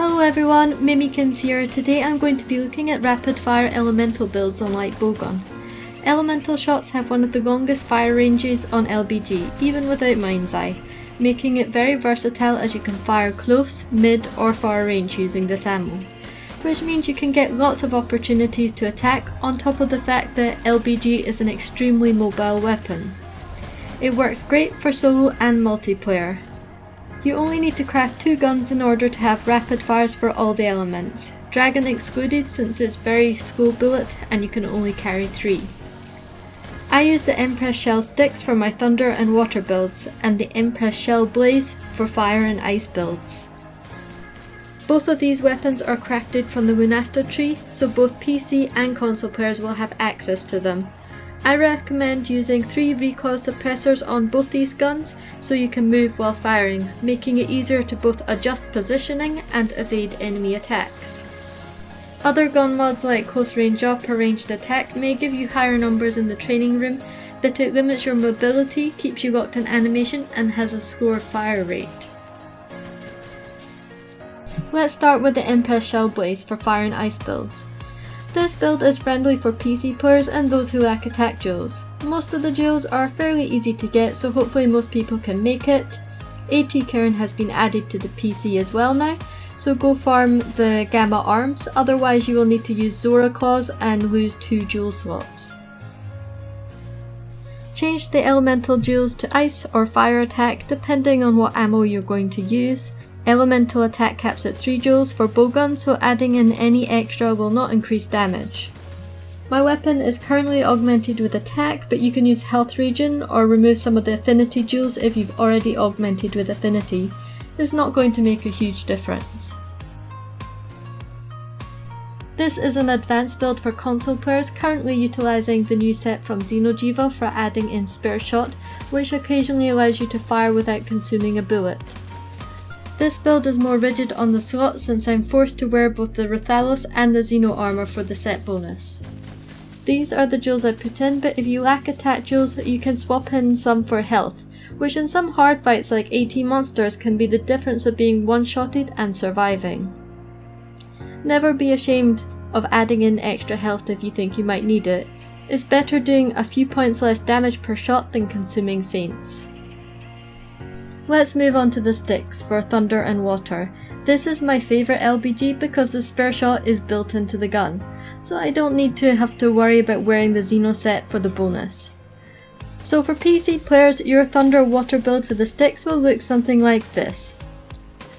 Hello everyone, Mimikins here. Today I'm going to be looking at rapid fire elemental builds on light bowgun. Elemental shots have one of the longest fire ranges on LBG, even without mind's eye, making it very versatile as you can fire close, mid or far range using this ammo, which means you can get lots of opportunities to attack on top of the fact that LBG is an extremely mobile weapon. It works great for solo and multiplayer. You only need to craft 2 guns in order to have rapid fires for all the elements, dragon excluded since it's very slow bullet and you can only carry 3. I use the Empress Shell styx for my thunder and water builds, and the Empress Shell blaze for fire and ice builds. Both of these weapons are crafted from the Lunaster tree, so both PC and console players will have access to them. I recommend using 3 recoil suppressors on both these guns so you can move while firing, making it easier to both adjust positioning and evade enemy attacks. Other gun mods like close range up or ranged attack may give you higher numbers in the training room, but it limits your mobility, keeps you locked in animation and has a slower fire rate. Let's start with the Empress Shell blaze for fire and ice builds. This build is friendly for PC players and those who lack attack jewels. Most of the jewels are fairly easy to get, so hopefully most people can make it. AT Karen has been added to the PC as well now, so go farm the Gamma arms, otherwise you will need to use Zora claws and lose 2 jewel slots. Change the elemental jewels to ice or fire attack depending on what ammo you're going to use. Elemental attack caps at 3 joules for bowgun, so adding in any extra will not increase damage. My weapon is currently augmented with attack, but you can use health regen or remove some of the affinity joules if you've already augmented with affinity. It's not going to make a huge difference. This is an advanced build for console players currently utilising the new set from Xeno for adding in spare shot, which occasionally allows you to fire without consuming a bullet. This build is more rigid on the slot since I'm forced to wear both the Rathalos and the Xeno armor for the set bonus. These are the jewels I put in, but if you lack attack jewels you can swap in some for health, which in some hard fights like AT monsters can be the difference of being one-shotted and surviving. Never be ashamed of adding in extra health if you think you might need it. It's better doing a few points less damage per shot than consuming feints. Let's move on to the styx for thunder and water. This is my favourite LBG because the spare shot is built into the gun, so I don't need to have to worry about wearing the Xeno set for the bonus. So for PC players, your thunder water build for the styx will look something like this.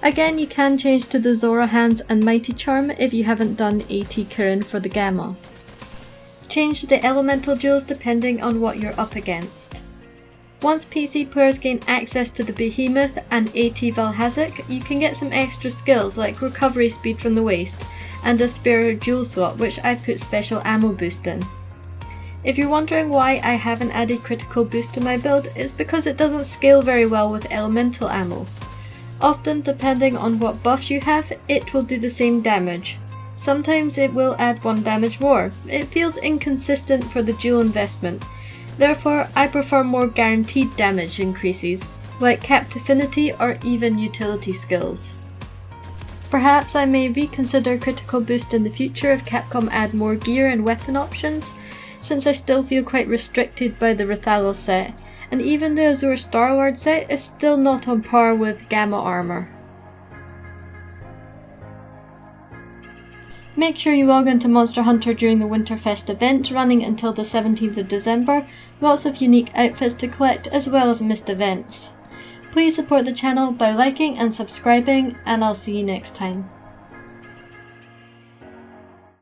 Again, you can change to the Zora hands and mighty charm if you haven't done AT Kirin for the gamma. Change the elemental jewels depending on what you're up against. Once PC players gain access to the Behemoth and AT Valhazak, you can get some extra skills like recovery speed from the waist and a spare jewel slot, which I've put special ammo boost in. If you're wondering why I haven't added critical boost to my build, it's because it doesn't scale very well with elemental ammo. Often, depending on what buffs you have, it will do the same damage. Sometimes it will add 1 damage more. It feels inconsistent for the jewel investment. Therefore, I prefer more guaranteed damage increases, like capped affinity or even utility skills. Perhaps I may reconsider critical boost in the future if Capcom add more gear and weapon options, since I still feel quite restricted by the Rathalos set, and even the Azure Starlord set is still not on par with Gamma armor. Make sure you log into Monster Hunter during the Winterfest event running until the 17th of December, lots of unique outfits to collect as well as missed events. Please support the channel by liking and subscribing, and I'll see you next time.